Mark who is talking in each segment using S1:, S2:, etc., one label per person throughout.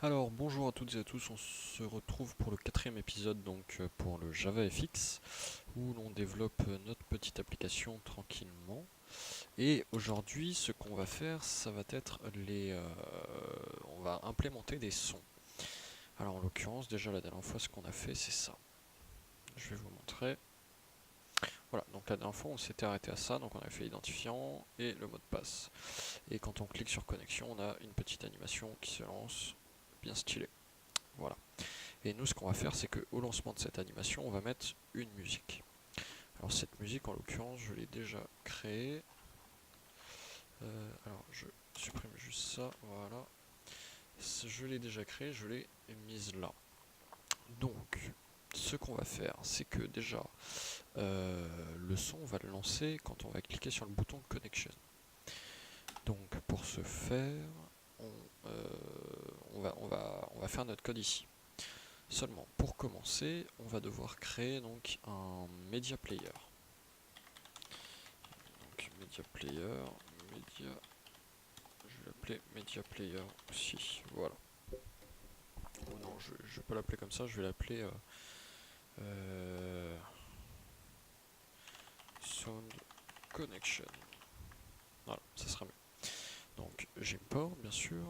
S1: Alors bonjour à toutes et à tous, on se retrouve pour le quatrième épisode pour le JavaFX où l'on développe notre petite application tranquillement. Et aujourd'hui ce qu'on va faire ça va être on va implémenter des sons. Alors en l'occurrence déjà la dernière fois ce qu'on a fait c'est ça. Je vais vous montrer. Voilà, donc la dernière fois on s'était arrêté à ça, donc on a fait l'identifiant et le mot de passe. Et quand on clique sur connexion on a une petite animation qui se lance, bien stylée. Voilà. Et nous, ce qu'on va faire, c'est qu'au lancement de cette animation, on va mettre une musique. Alors cette musique, en l'occurrence, je l'ai déjà créée. Alors je supprime juste ça, voilà. Je l'ai déjà créée, je l'ai mise là. Donc, ce qu'on va faire, c'est que déjà, le son, on va le lancer quand on va cliquer sur le bouton Connection. Donc, pour ce faire, on va faire notre code ici. Seulement, pour commencer, on va devoir créer donc un media player. Donc media player, je vais l'appeler media player aussi, voilà. Ou non, je vais pas l'appeler comme ça, je vais l'appeler sound connection. Voilà, ça sera mieux. Donc j'import bien sûr.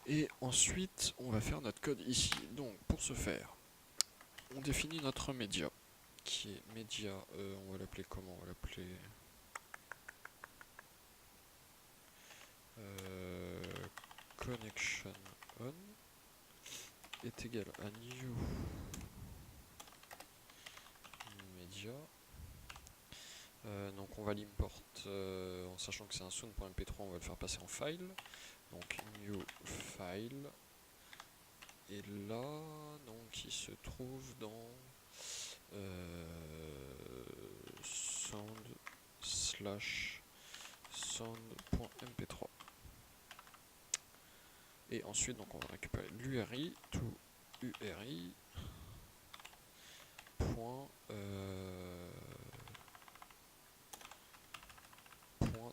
S1: Et ensuite, on va faire notre code ici. Donc pour ce faire, on définit notre média qui est média, on va l'appeler comment? On va l'appeler connection on est égal à new media. Donc on va l'import en sachant que c'est un sound.mp3, on va le faire passer en file. Donc new file. Et là, donc il se trouve dans sound slash sound.mp3. Et ensuite, donc on va récupérer l'URI, tout URI. Point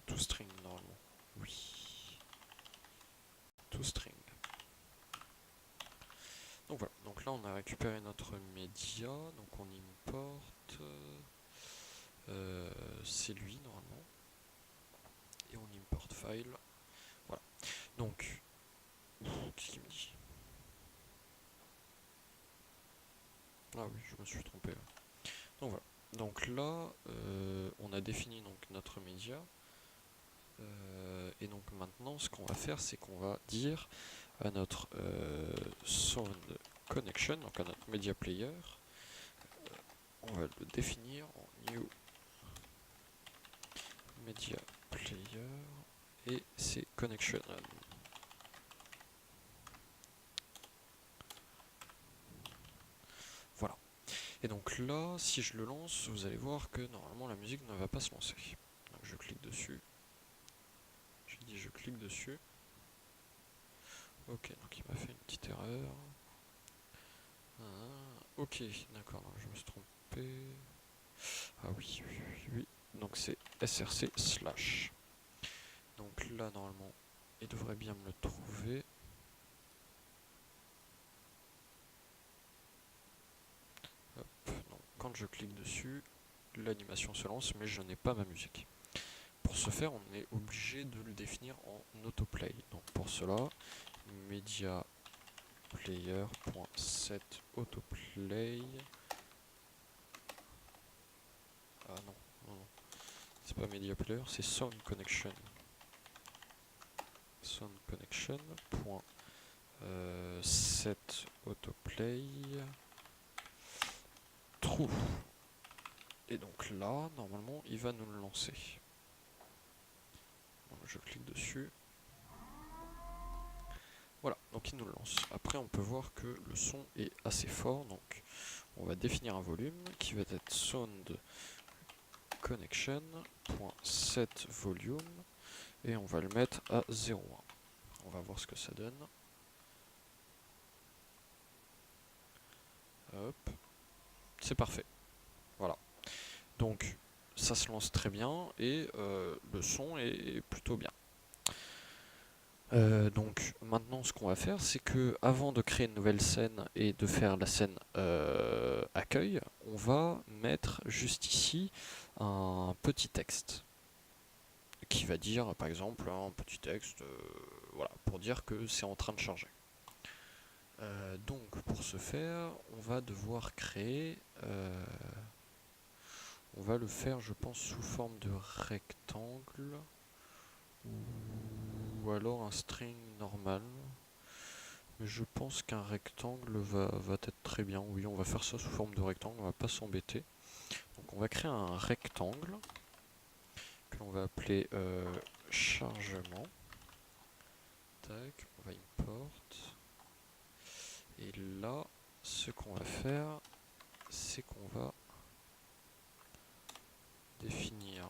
S1: toString normalement. Oui. toString. Donc voilà, donc là on a récupéré notre média, donc on importe, c'est lui normalement, et on importe file, voilà. Donc, qu'est-ce qu'il me dit? Ah oui, je me suis trompé. Donc voilà, donc là on a défini donc notre média, et donc maintenant ce qu'on va faire c'est qu'on va dire à notre sound connection, donc à notre media player, on va le définir en new media player et c'est connection on. Voilà. Et donc là, si je le lance, vous allez voir que normalement la musique ne va pas se lancer. Donc je clique dessus. J'ai dit je clique dessus. Ok, donc il m'a fait une petite erreur. Ok, d'accord, je me suis trompé. Ah oui, oui, oui, oui. Donc c'est src slash. Donc là, normalement, il devrait bien me le trouver. Hop, donc quand je clique dessus, l'animation se lance, mais je n'ai pas ma musique. Pour ce faire, on est obligé de le définir en autoplay. Donc pour cela, media player.set autoplay. Ah non, non, non. C'est pas media player, c'est sound connection. Sound connection. Set autoplay. True. Et donc là, normalement, il va nous le lancer. Donc je clique dessus. Voilà, donc il nous le lance. Après, on peut voir que le son est assez fort, donc on va définir un volume qui va être sound connection.set volume et on va le mettre à 0,1. On va voir ce que ça donne. Hop, c'est parfait. Voilà. Donc ça se lance très bien et le son est plutôt bien. Donc maintenant ce qu'on va faire c'est que avant de créer une nouvelle scène et de faire la scène accueil, on va mettre juste ici un petit texte qui va dire par exemple un petit texte voilà, pour dire que c'est en train de charger. Donc pour ce faire on va devoir créer on va le faire je pense sous forme de rectangle ou alors un string normal. Mais je pense qu'un rectangle va être très bien. Oui, on va faire ça sous forme de rectangle, on va pas s'embêter. Donc on va créer un rectangle que l'on va appeler chargement. Tac, on va import. Et là, ce qu'on va faire, c'est qu'on va définir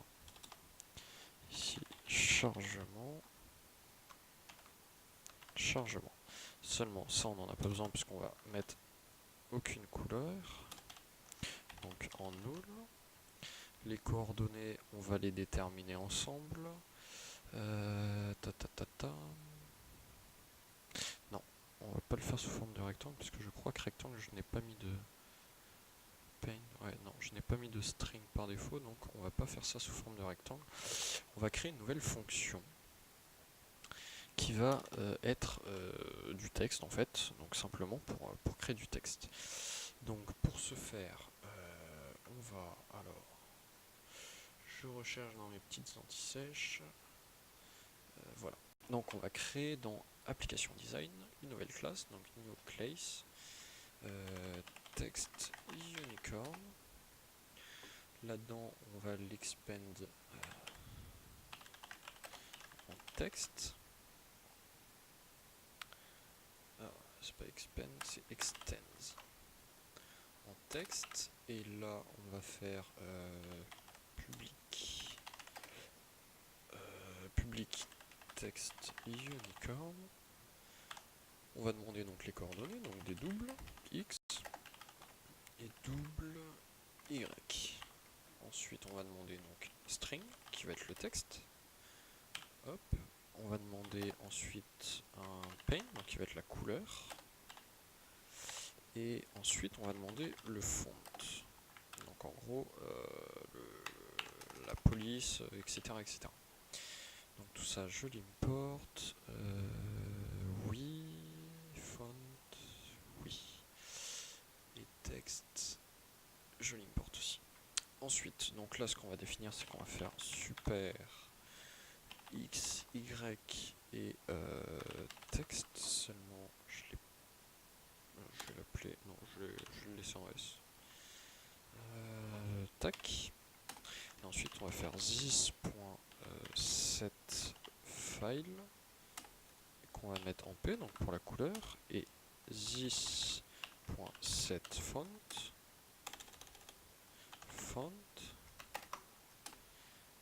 S1: ici chargement. Chargement. Seulement ça on n'en a pas besoin puisqu'on va mettre aucune couleur. Donc en null. Les coordonnées, on va les déterminer ensemble. Non, on va pas le faire sous forme de rectangle parce que je crois que rectangle, je n'ai pas mis de paint. Ouais, non, je n'ai pas mis de string par défaut, donc on va pas faire ça sous forme de rectangle. On va créer une nouvelle fonction qui va être du texte en fait, donc simplement pour créer du texte. Donc pour ce faire, on va alors, je recherche dans mes petites anti-sèches. Voilà. Donc on va créer dans Application Design une nouvelle classe, donc New Class, Text Unicorn. Là-dedans, on va l'expand en texte. Ah, c'est pas expand, c'est extends en texte. Et là, on va faire public text unicorn. On va demander donc les coordonnées, donc des doubles x et double y. Ensuite, on va demander donc string qui va être le texte. Hop. On va demander ensuite un paint, donc qui va être la couleur. Et ensuite, on va demander le font. Donc en gros, la police, etc., etc. Donc tout ça, je l'importe. Oui. Font. Oui. Et texte, je l'importe aussi. Ensuite, donc là, ce qu'on va définir, c'est qu'on va faire super x, y et texte seulement. Je vais l'appeler. Non, je vais le laisser en S. Tac. Et ensuite, on va faire this.setFile qu'on va mettre en P, donc pour la couleur, et this.setFont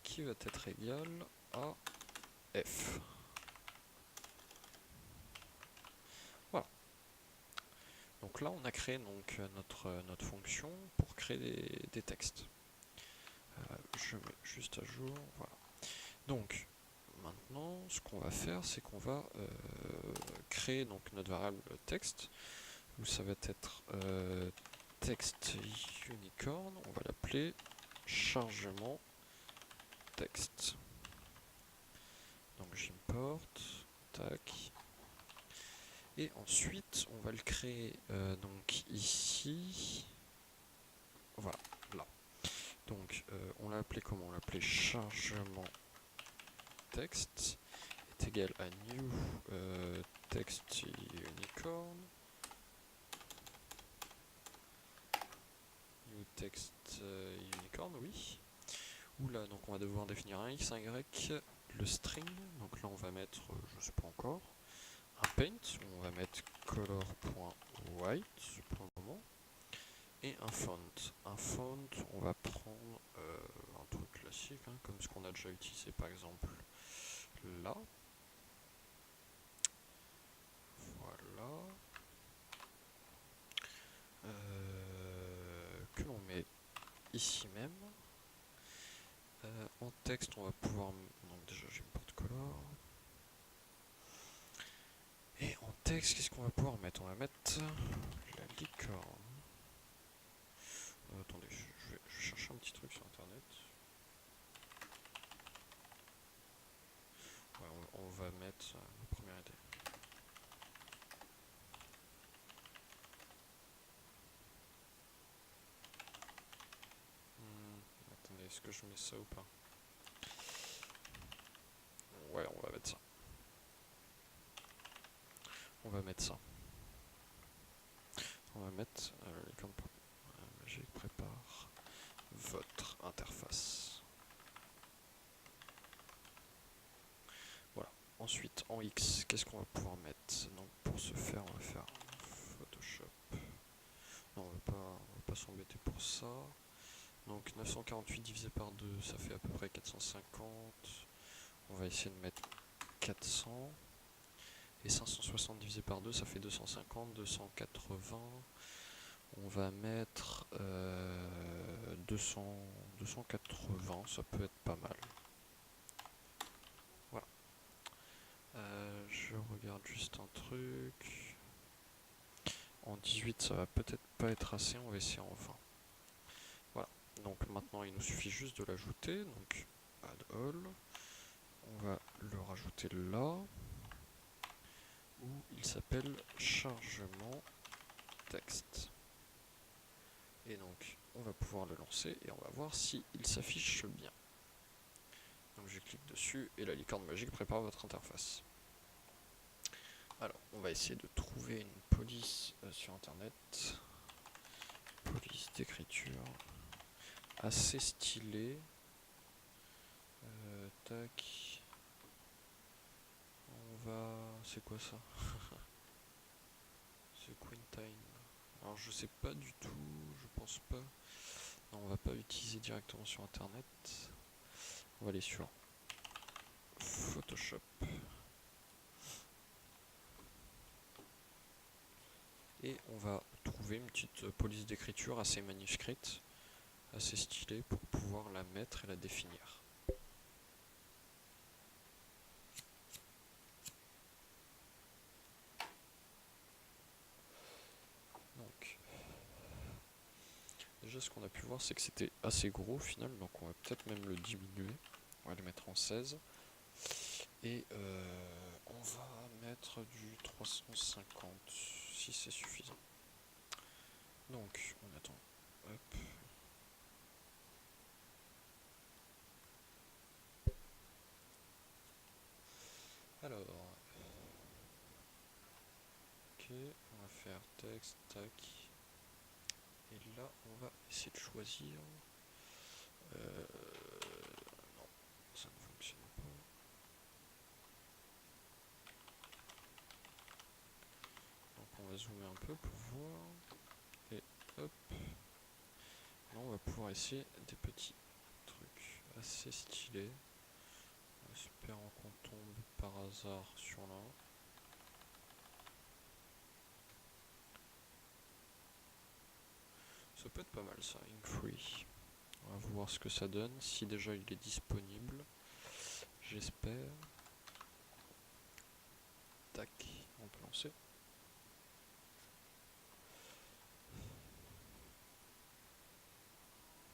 S1: qui va être égal à F. Voilà. Donc là, on a créé donc, notre fonction pour créer des textes. Je mets juste à jour. Voilà. Donc, maintenant, ce qu'on va faire, c'est qu'on va créer donc, notre variable texte, où ça va être text unicorn. On va l'appeler chargement texte. Donc j'importe, tac. Et ensuite, on va le créer donc ici. Voilà, là. Donc on l'a appelé comment? On l'a appelé chargement texte est égal à new text unicorn. New text unicorn, oui. Oula, donc on va devoir définir un x, un y, le string. Donc là on va mettre, je sais pas encore, un paint, on va mettre color.white pour le moment, et un font. Un font, on va prendre un truc classique, hein, comme ce qu'on a déjà utilisé par exemple là. Voilà. Que l'on met ici même. En texte, on va pouvoir. Donc déjà, j'importe color. texte, qu'est-ce qu'on va pouvoir mettre? On va mettre la licorne. Attendez, je vais chercher un petit truc sur internet. Ouais, on va mettre la première idée. Attendez, est-ce que je mets ça ou pas? Ouais, on va mettre ça. On va mettre ça. On va mettre licorne magique prépare votre interface. Voilà. Ensuite, en X, qu'est-ce qu'on va pouvoir mettre? Donc, pour ce faire, on va faire Photoshop. Non, on va pas s'embêter pour ça. Donc 948 divisé par 2, ça fait à peu près 450. On va essayer de mettre 400. Et 560 divisé par 2, ça fait 250, 280. On va mettre 280, ça peut être pas mal. Voilà. Je regarde juste un truc. En 18, ça va peut-être pas être assez, on va essayer en 20. Voilà. Donc maintenant, il nous suffit juste de l'ajouter. Donc add all. On va le rajouter là. Où il s'appelle chargement texte. Et donc, on va pouvoir le lancer et on va voir si il s'affiche bien. Donc je clique dessus et la licorne magique prépare votre interface. Alors, on va essayer de trouver une police sur internet. Police d'écriture. Assez stylée. Tac. On va... C'est quoi ça? C'est Quintine. Alors je sais pas du tout, je pense pas. Non, on va pas utiliser directement sur internet. On va aller sur Photoshop. Et on va trouver une petite police d'écriture assez manuscrite, assez stylée pour pouvoir la mettre et la définir. Donc, déjà ce qu'on a pu voir c'est que c'était assez gros au final, donc on va peut-être même le diminuer. On va le mettre en 16. Et on va mettre du 350 si c'est suffisant. Donc on attend. Hop. Alors, ok, on va faire texte, tac. Et là, on va essayer de choisir. Non, ça ne fonctionne pas. Donc on va zoomer un peu pour voir. Et hop. Là, on va pouvoir essayer des petits trucs assez stylés. En espérant qu'on tombe par hasard sur l'un. Ça peut être pas mal ça, Ink Free. On va voir ce que ça donne, si déjà il est disponible. J'espère. Tac, on peut lancer.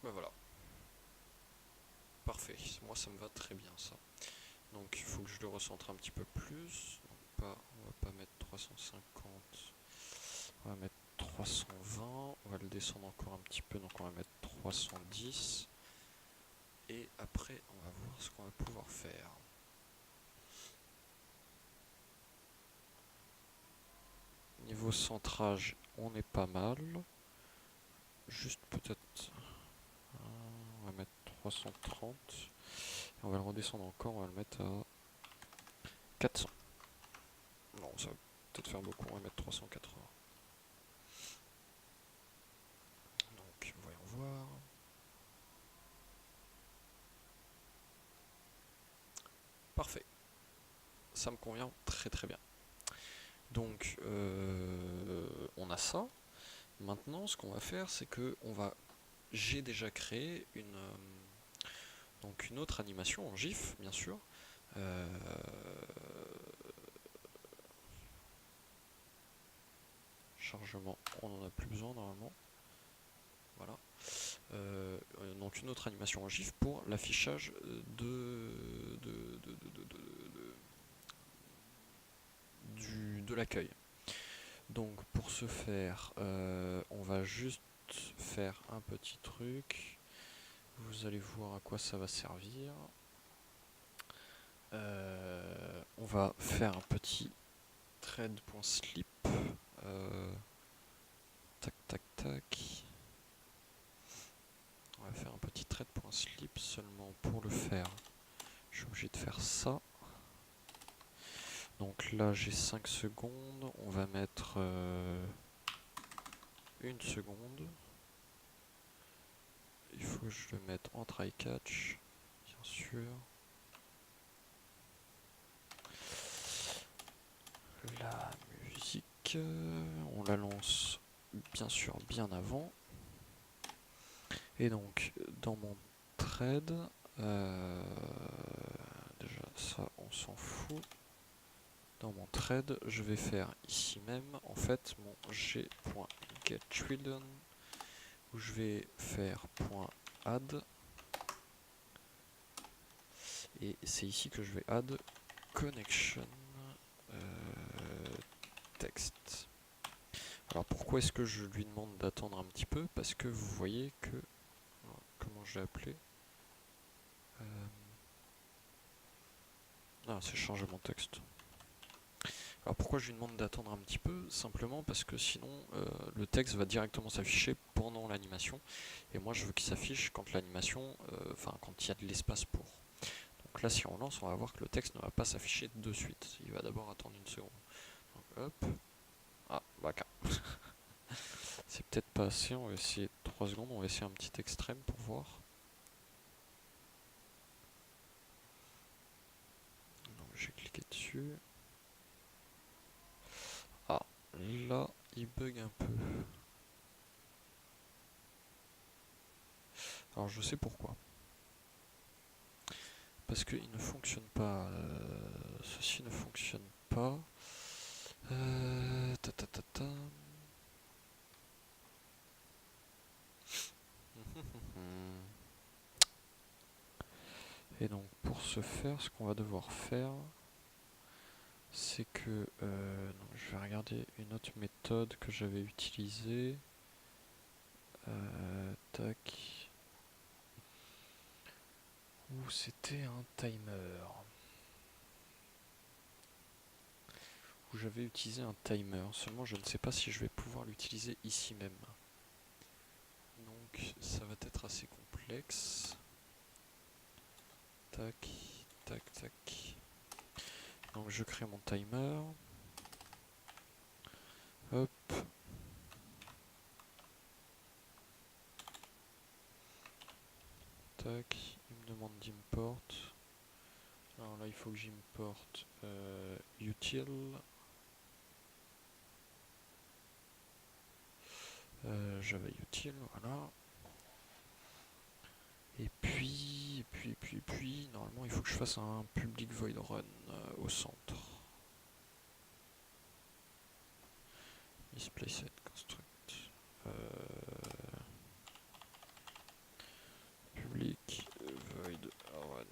S1: Ben voilà. Parfait, moi ça me va très bien ça. Donc il faut que je le recentre un petit peu plus. Donc, on va pas mettre 350, on va mettre 320, on va le descendre encore un petit peu, donc on va mettre 310. Et après on va voir ce qu'on va pouvoir faire. Niveau centrage, on est pas mal. Juste peut-être... on va mettre 330. Et on va le redescendre encore, on va le mettre à 400. Non, ça va peut-être faire beaucoup, on va mettre 380. Donc, voyons voir. Parfait. Ça me convient très très bien. Donc, on a ça. Maintenant, ce qu'on va faire, c'est que j'ai déjà créé donc une autre animation en GIF, bien sûr. chargement, on n'en a plus besoin normalement. Voilà. Donc une autre animation en GIF pour l'affichage de l'accueil. Donc pour ce faire, on va juste faire un petit truc. Vous allez voir à quoi ça va servir. On va faire un petit thread.slip. Tac tac tac. On va faire un petit thread.slip seulement pour le faire. Je suis obligé de faire ça. Donc là j'ai 5 secondes. On va mettre 1 seconde. Il faut que je le mette en try catch, bien sûr. La musique, on la lance bien sûr bien avant. Et donc dans mon thread, déjà ça on s'en fout. Dans mon thread, je vais faire ici même en fait mon g.getChildren où je vais faire .add et c'est ici que je vais add connection text. Alors pourquoi est-ce que je lui demande d'attendre un petit peu? Parce que vous voyez que... Comment je l'ai appelé? Ah, c'est changement texte. Alors pourquoi je lui demande d'attendre un petit peu? Simplement parce que sinon le texte va directement s'afficher pendant l'animation. Et moi je veux qu'il s'affiche quand l'animation, enfin quand il y a de l'espace pour. Donc là si on lance, on va voir que le texte ne va pas s'afficher de suite. Il va d'abord attendre 1 seconde. Donc hop. Ah, bah c'est peut-être pas assez, on va essayer 3 secondes, on va essayer un petit extrême pour voir. Donc j'ai cliqué dessus. Ah, là, il bug un peu. Alors je sais pourquoi. Parce qu'il ne fonctionne pas. Ceci ne fonctionne pas. Ta ta ta ta. Et donc pour ce faire, ce qu'on va devoir faire, c'est que non, je vais regarder une autre méthode que j'avais utilisée. Tac. Où c'était un timer. Où j'avais utilisé un timer. Seulement je ne sais pas si je vais pouvoir l'utiliser ici même. Donc ça va être assez complexe. Tac, tac, tac. Donc je crée mon timer. Hop. Tac, il me demande d'import. Alors là il faut que j'importe util. Java util, voilà. Et puis, normalement il faut que je fasse un public void run au centre. Display set construct. Public void run.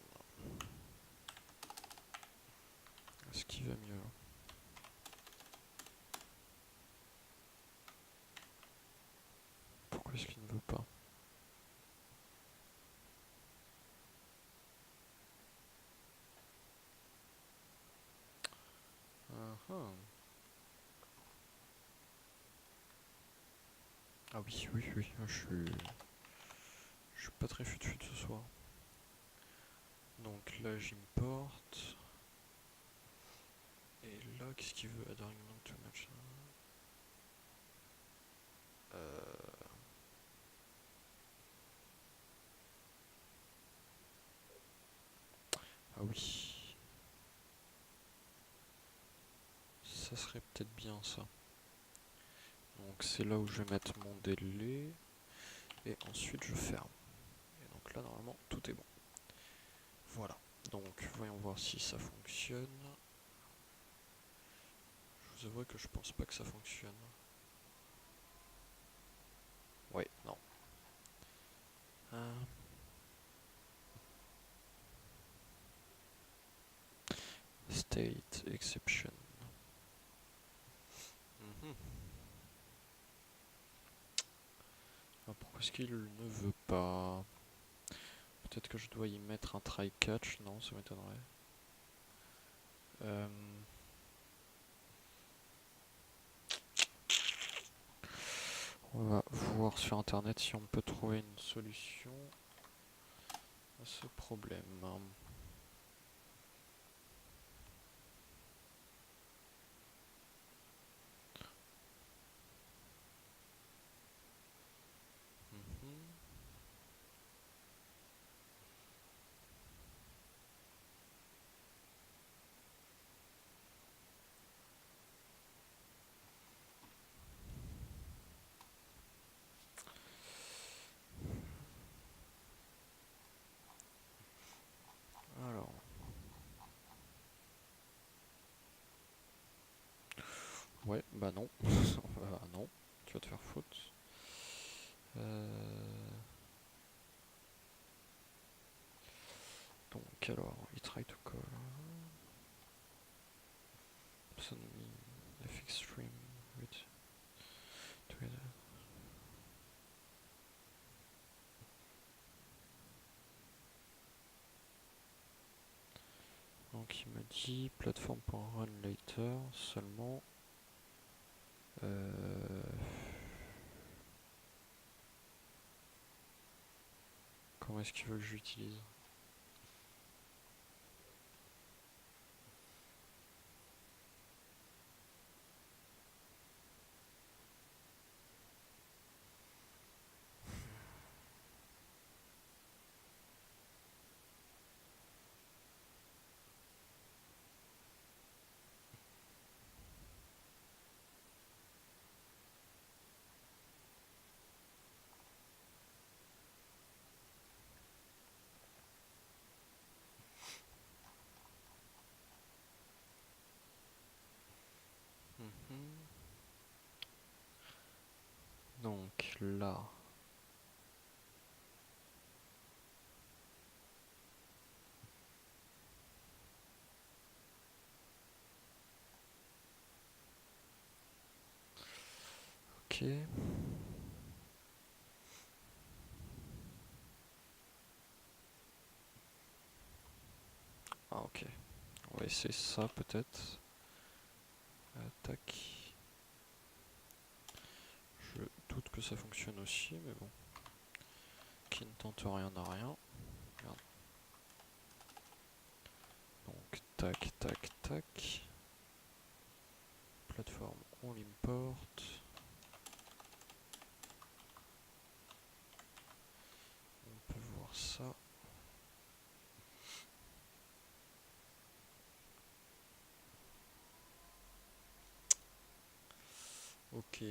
S1: Est-ce qu'il va mieux? Pourquoi est-ce qu'il ne veut pas? Ah oui, je suis pas très fut ce soir. Donc là j'importe. Et là qu'est-ce qu'il veut? Add argument to match. Ah oui. Ça serait peut-être bien ça. Donc c'est là où je vais mettre mon délai. Et ensuite je ferme. Et donc là normalement tout est bon. Voilà. Donc voyons voir si ça fonctionne. Je vous avoue que je pense pas que ça fonctionne. Ouais, non. State exception. Mhm. Alors, pourquoi est-ce qu'il ne veut pas? Peut-être que je dois y mettre un try catch. Non, ça m'étonnerait. On va voir sur internet si on peut trouver une solution à ce problème. Mhm. Alors, ouais, bah non. Bah non, tu vas te faire foutre. Donc alors, he try to call. Suddenly, fix stream with together. Donc il me dit platform.run later seulement. Comment est-ce qu'il veut que j'utilise? Mhm. Donc là. Ok. Ah ok. On va essayer ça peut-être. Tac. Je doute que ça fonctionne aussi, mais bon. Qui ne tente rien n'a rien. Merde. Donc tac, tac, tac. Plateforme, on l'importe. On peut voir ça. Ok.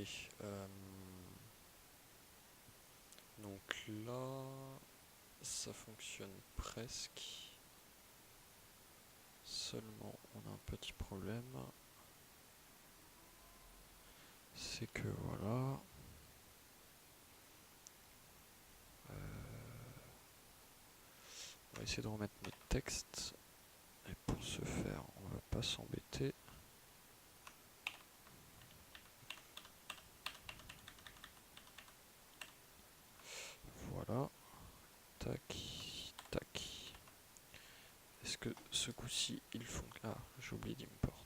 S1: Donc là, ça fonctionne presque. Seulement, on a un petit problème. C'est que voilà. On va essayer de remettre mes textes. Et pour ce faire, on va pas s'embêter. Voilà. Tac, tac. Est-ce que ce coup-ci, il fonctionne? Ah, j'ai oublié d'import.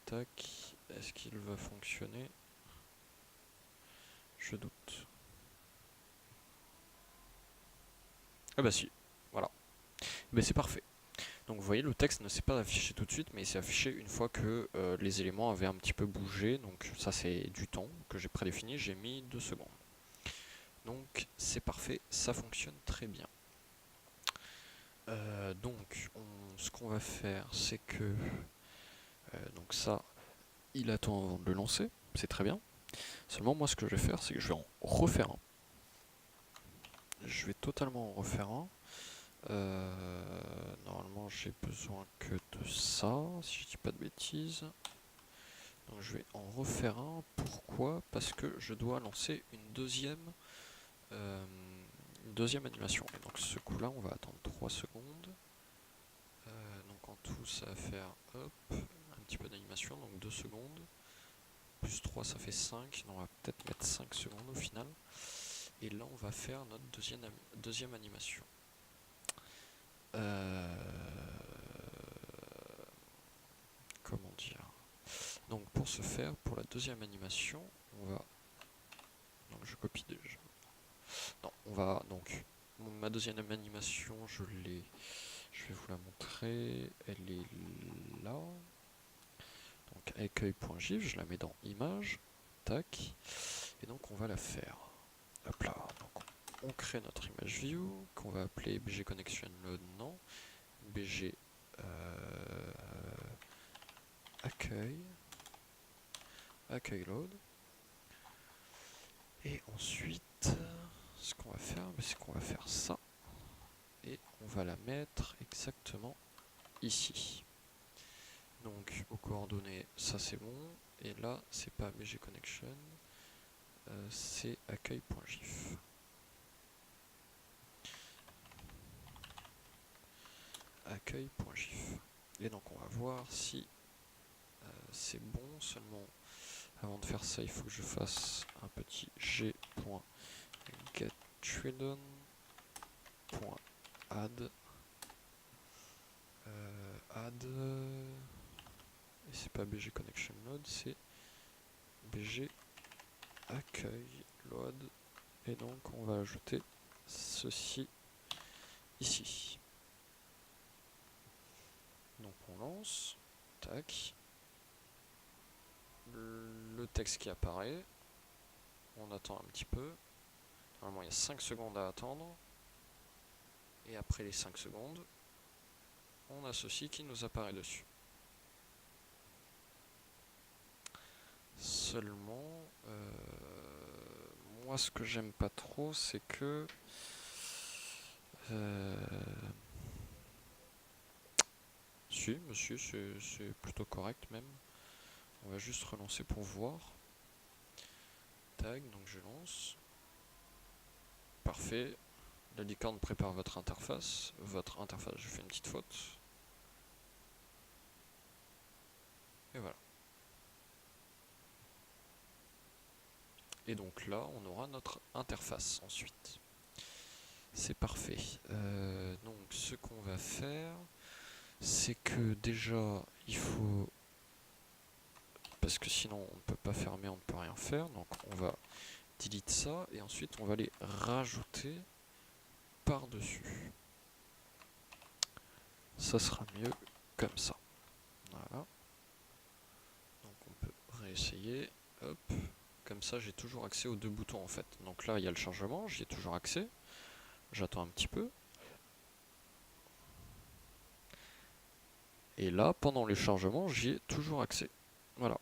S1: Tac. Est-ce qu'il va fonctionner? Je doute. Ah bah si. Voilà. Mais c'est parfait. Donc vous voyez, le texte ne s'est pas affiché tout de suite, mais il s'est affiché une fois que les éléments avaient un petit peu bougé. Donc ça c'est du temps que j'ai prédéfini, j'ai mis 2 secondes. Donc c'est parfait, ça fonctionne très bien. Donc ce qu'on va faire, c'est que donc ça, il attend avant de le lancer, c'est très bien. Seulement moi ce que je vais faire, c'est que je vais en refaire un. Je vais totalement en refaire un. Normalement j'ai besoin que de ça, si je dis pas de bêtises. Donc je vais en refaire un. Pourquoi? Parce que je dois lancer une deuxième animation. Et donc ce coup là on va attendre 3 secondes. Donc en tout ça va faire hop, un petit peu d'animation, donc 2 secondes. Plus 3 ça fait 5, on va peut-être mettre 5 secondes au final. Et là on va faire notre deuxième animation. Comment dire? Donc pour ce faire, pour la deuxième animation, on va... Donc je copie déjà. Non, on va donc... Ma deuxième animation, je vais vous la montrer. Elle est là. Donc accueil.gif, je la mets dans image. Tac. Et donc on va la faire. Hop là. Donc on crée notre image view qu'on va appeler bg connection load, non. bg accueil load. Et ensuite, ce qu'on va faire, c'est qu'on va faire ça. Et on va la mettre exactement ici. Donc aux coordonnées, ça c'est bon. Et là, c'est pas bg connection, c'est accueil.gif. Accueil.gif. Et donc on va voir si c'est bon. Seulement, avant de faire ça, il faut que je fasse un petit g.getThreadon.add add, et c'est pas bg connection load, c'est bg accueil load. Et donc on va ajouter ceci ici. Donc on lance, tac, le texte qui apparaît, on attend un petit peu, normalement il y a 5 secondes à attendre, et après les 5 secondes, on a ceci qui nous apparaît dessus. Seulement, moi ce que j'aime pas trop, c'est que si, monsieur, c'est plutôt correct même. On va juste relancer pour voir. Tag, donc je lance. Parfait. La licorne prépare votre interface. Je fais une petite faute. Et voilà. Et donc là, on aura notre interface ensuite. C'est parfait. Donc ce qu'on va faire, c'est que déjà, il faut... Parce que sinon, on ne peut pas fermer, on ne peut rien faire. Donc on va delete ça et ensuite on va les rajouter par-dessus. Ça sera mieux comme ça. Voilà. Donc on peut réessayer. Hop. Comme ça, j'ai toujours accès aux deux boutons en fait. Donc là, il y a le chargement, j'y ai toujours accès. J'attends un petit peu. Et là, pendant le chargement, j'y ai toujours accès. Voilà.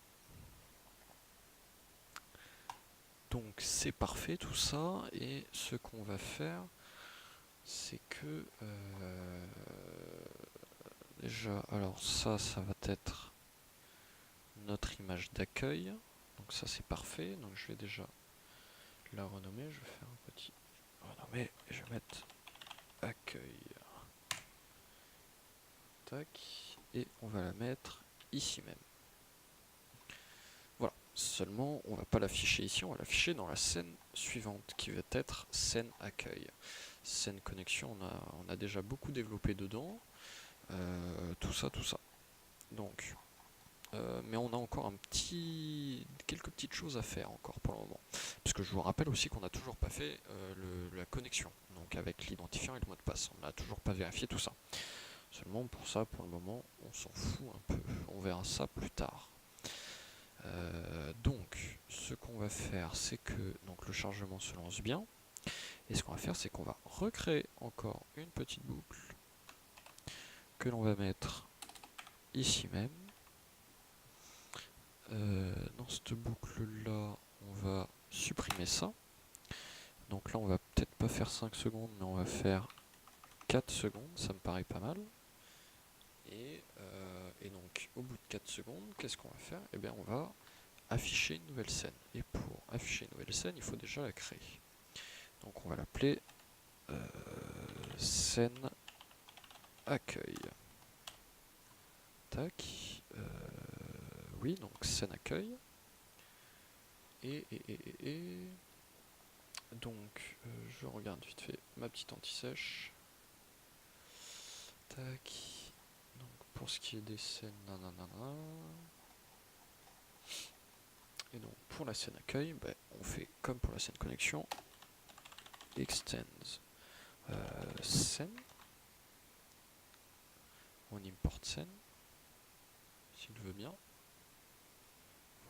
S1: Donc c'est parfait tout ça. Et ce qu'on va faire, c'est que... déjà, alors ça va être notre image d'accueil. Donc ça c'est parfait. Donc je vais déjà la renommer. Je vais faire un petit renommer. Et je vais mettre accueil. Tac. Et on va la mettre ici même. Voilà. Seulement, on va pas l'afficher ici, on va l'afficher dans la scène suivante, qui va être scène accueil. Scène connexion, on a déjà beaucoup développé dedans. Tout ça. Donc, mais on a encore quelques petites choses à faire encore pour le moment. Parce que je vous rappelle aussi qu'on n'a toujours pas fait la connexion, donc avec l'identifiant et le mot de passe. On n'a toujours pas vérifié tout ça. Seulement pour ça, pour le moment, on s'en fout un peu. On verra ça plus tard. Donc, ce qu'on va faire, c'est que donc, le chargement se lance bien. Et ce qu'on va faire, c'est qu'on va recréer encore une petite boucle que l'on va mettre ici même. Dans cette boucle-là, on va supprimer ça. Donc là, on va peut-être pas faire 5 secondes, mais on va faire 4 secondes. Ça me paraît pas mal. Et Et donc au bout de 4 secondes, qu'est-ce qu'on va faire? Eh bien on va afficher une nouvelle scène. Et pour afficher une nouvelle scène, il faut déjà la créer. Donc on va l'appeler scène accueil. Tac. Oui, donc scène accueil. Et donc je regarde vite fait ma petite anti-sèche. Tac. Donc pour ce qui est des scènes, nanana. Et donc pour la scène accueil, ben, on fait comme pour la scène connexion, extends scène, on importe scène, s'il veut bien.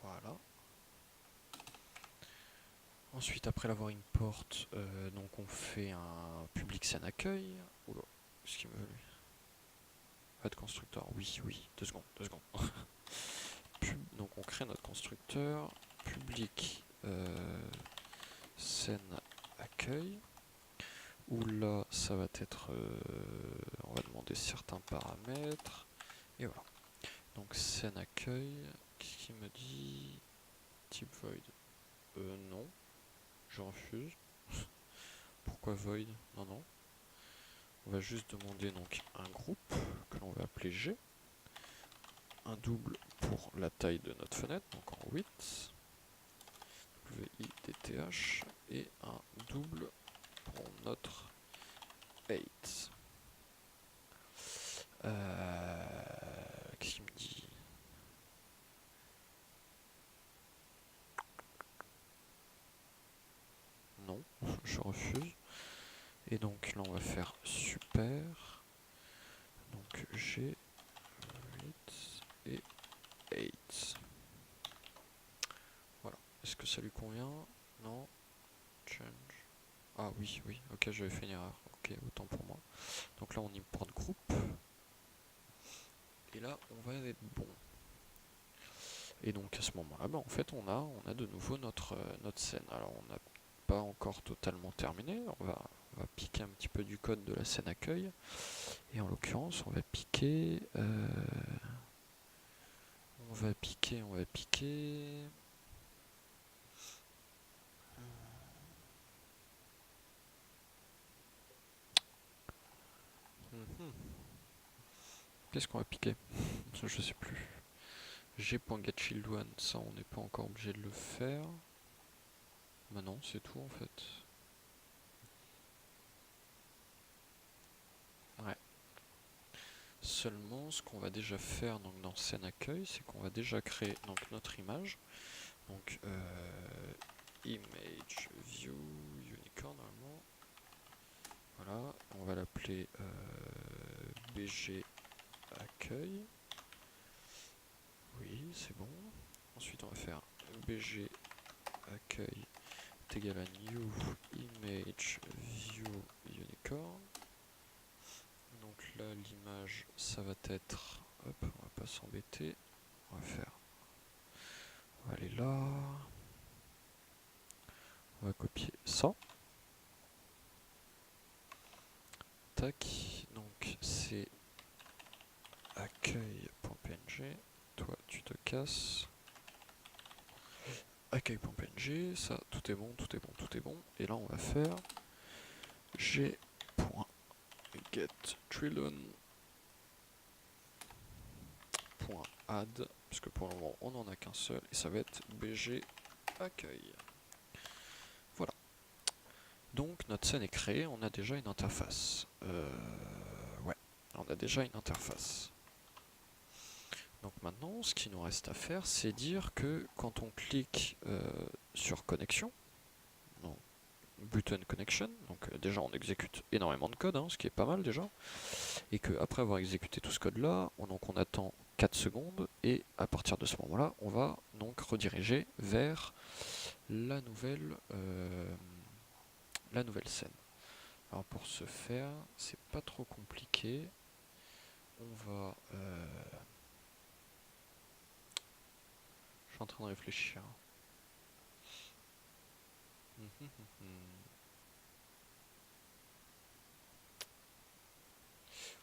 S1: Voilà. Ensuite, après l'avoir import, donc on fait un public scène accueil. Oula, ce qui me veut. Add constructeur, oui, 2 secondes. Donc on crée notre constructeur, public scène accueil, où là ça va être, on va demander certains paramètres, et voilà. Donc scène accueil, qu'est-ce qu'il me dit? Type void. Non, je refuse. Pourquoi void? Non. On va juste demander donc un groupe que l'on va appeler G, un double pour la taille de notre fenêtre, donc en width, width, et un double pour notre height. Qu'est-ce qu'il me dit? Non, je refuse. Et donc là on va faire super. Donc G, 8 et 8. Voilà. Est-ce que ça lui convient? Non. Change. Ah oui, ok, j'avais fait une erreur. Ok, autant pour moi. Donc là on importe groupe. Et là on va être bon. Et donc à ce moment-là, en fait on a de nouveau notre scène. Alors on n'a pas encore totalement terminé. On va piquer un petit peu du code de la scène accueil. Et en l'occurrence, on va piquer. On va piquer. Qu'est-ce qu'on va piquer? Je sais plus. G.getShield1, ça on n'est pas encore obligé de le faire. Bah non, c'est tout en fait. Ouais. Seulement, ce qu'on va déjà faire donc, dans scène accueil, c'est qu'on va déjà créer donc, notre image. Donc, image view unicorn normalement. Voilà, on va l'appeler BG accueil. Oui, c'est bon. Ensuite, on va faire BG accueil est égal à new image view unicorn. Donc là, l'image, ça va être, hop, on va pas s'embêter, on va faire, on va aller là, on va copier ça. Tac, donc c'est accueil.png, toi tu te casses. Accueil.png, ça tout est bon. Et là on va faire g.getTrillion.add, parce que pour le moment on n'en a qu'un seul, et ça va être bg accueil. Voilà. Donc notre scène est créée, on a déjà une interface. Ouais, on a déjà une interface. Donc maintenant, ce qui nous reste à faire, c'est dire que quand on clique sur connexion, donc button connection, donc déjà on exécute énormément de code, hein, ce qui est pas mal déjà, et qu'après avoir exécuté tout ce code-là, donc on attend 4 secondes, et à partir de ce moment-là, on va donc rediriger vers la nouvelle scène. Alors pour ce faire, c'est pas trop compliqué. On va... je suis en train de réfléchir.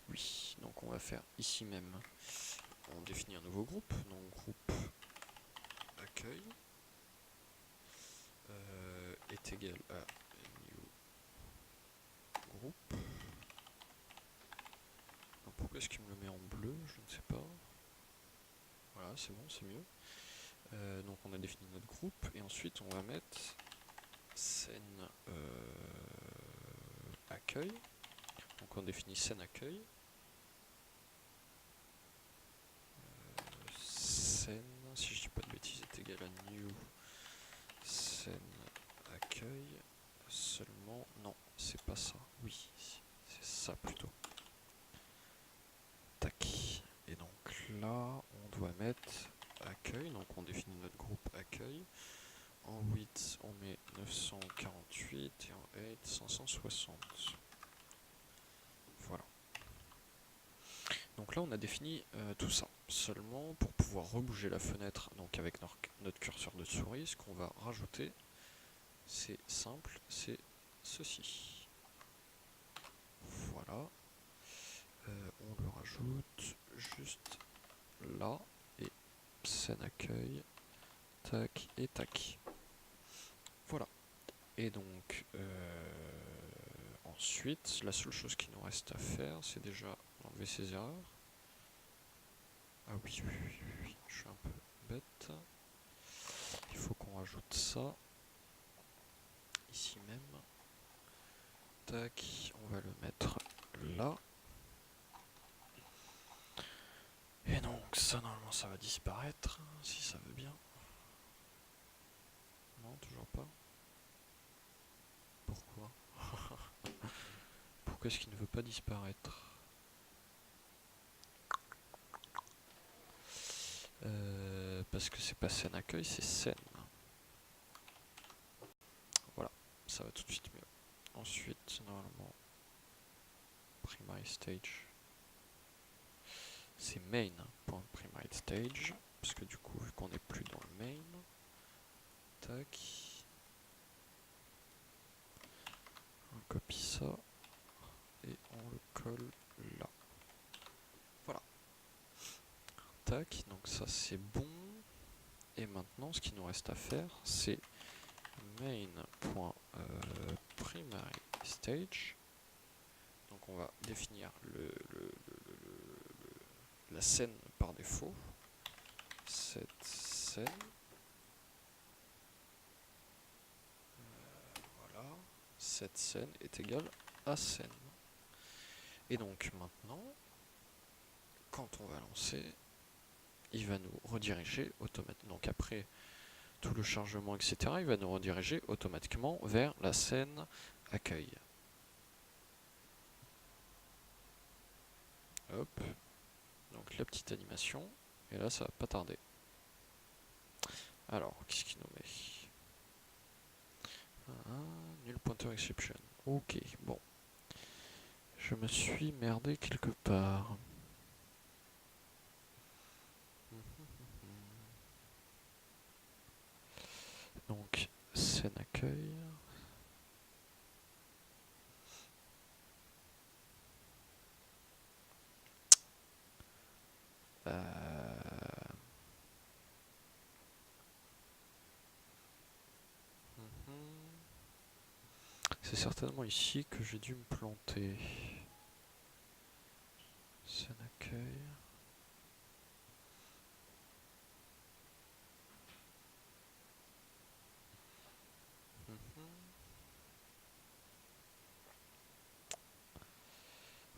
S1: Oui, donc on va faire ici même on définit un nouveau groupe, donc groupe accueil est égal à new group. Alors pourquoi est-ce qu'il me le met en bleu? Je ne sais pas. Voilà, c'est bon, c'est mieux. Donc on a défini notre groupe et ensuite on va mettre scène accueil. Donc on définit scène accueil. Scène, si je dis pas de bêtises, est égal à new scène accueil. Seulement, non, c'est pas ça. Oui, c'est ça plutôt. Tac. Et donc là, on doit mettre accueil. Donc on définit notre groupe accueil. En 8, on met 948 et en 8, 560. Voilà. Donc là, on a défini tout ça. Seulement, pour pouvoir rebouger la fenêtre, donc avec notre curseur de souris, ce qu'on va rajouter, c'est simple, c'est ceci. Voilà. On le rajoute juste là et scène accueil, tac et tac. Voilà. Et donc ensuite, la seule chose qui nous reste à faire, c'est déjà enlever ces erreurs. Ah oui, je suis un peu bête. Il faut qu'on rajoute ça ici même. Tac, on va le mettre là. Et donc ça, normalement, ça va disparaître, si ça veut bien. Non, toujours pas. Pourquoi? Pourquoi est-ce qu'il ne veut pas disparaître? Parce que c'est pas scène accueil, c'est scène. Voilà, ça va tout de suite mieux. Ensuite, normalement, primary stage, c'est main.primary stage, parce que du coup, vu qu'on n'est plus dans le main, tac, on copie ça et on le colle là. Voilà. Tac, donc ça c'est bon. Et maintenant, ce qu'il nous reste à faire, c'est main.primary stage. Donc on va définir la scène par défaut. Cette scène. Voilà. Cette scène est égale à scène. Et donc maintenant, quand on va lancer, il va nous rediriger automatiquement. Donc après tout le chargement, etc., il va nous rediriger automatiquement vers la scène accueil. Hop. Donc la petite animation. Et là, ça va pas tarder. Alors, qu'est-ce qu'il nous met? Null pointer exception. Ok, bon. Je me suis merdé quelque part. Donc, scène accueil. C'est certainement ici que j'ai dû me planter. Scène accueil.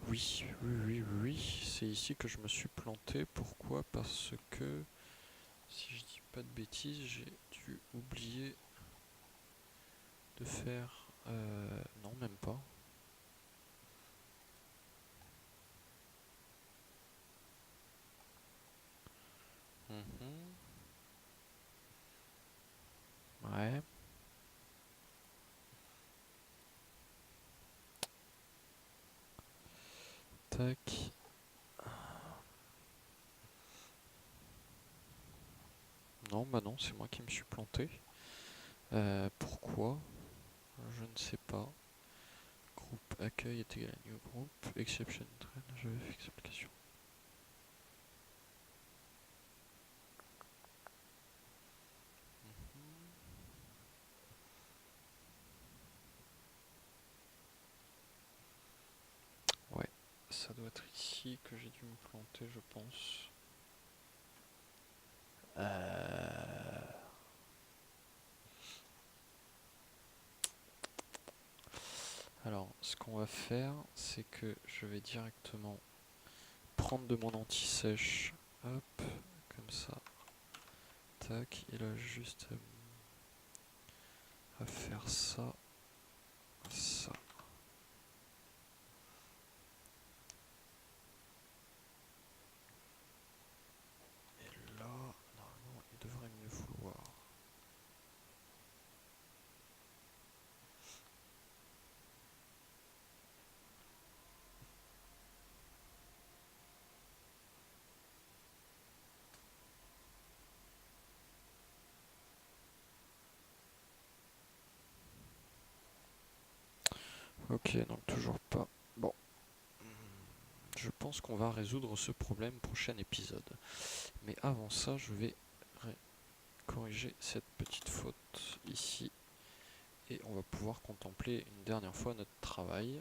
S1: Oui, c'est ici que je me suis planté. Pourquoi? Parce que, si je dis pas de bêtises, j'ai dû oublier de faire... non, même pas. Ouais. Tac. Non, bah non, c'est moi qui me suis planté. Pourquoi? Je ne sais pas. Groupe accueil est égal à new group, exception train, je vais faire explication. Ça doit être ici que j'ai dû me planter, je pense. Alors, ce qu'on va faire, c'est que je vais directement prendre de mon anti-sèche, hop, comme ça, tac, il a juste à faire ça, ça. Et là, normalement, il devrait mieux vouloir. Ok, donc toujours pas. Bon. Je pense qu'on va résoudre ce problème prochain épisode. Mais avant ça, je vais corriger cette petite faute ici. Et on va pouvoir contempler une dernière fois notre travail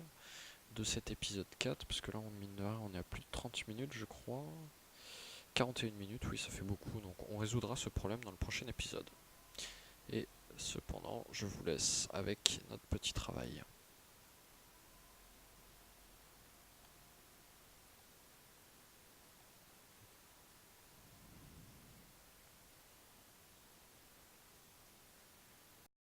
S1: de cet épisode 4. Parce que là, mine de rien, on est à plus de 30 minutes, je crois. 41 minutes, oui, ça fait beaucoup. Donc on résoudra ce problème dans le prochain épisode. Et cependant, je vous laisse avec notre petit travail.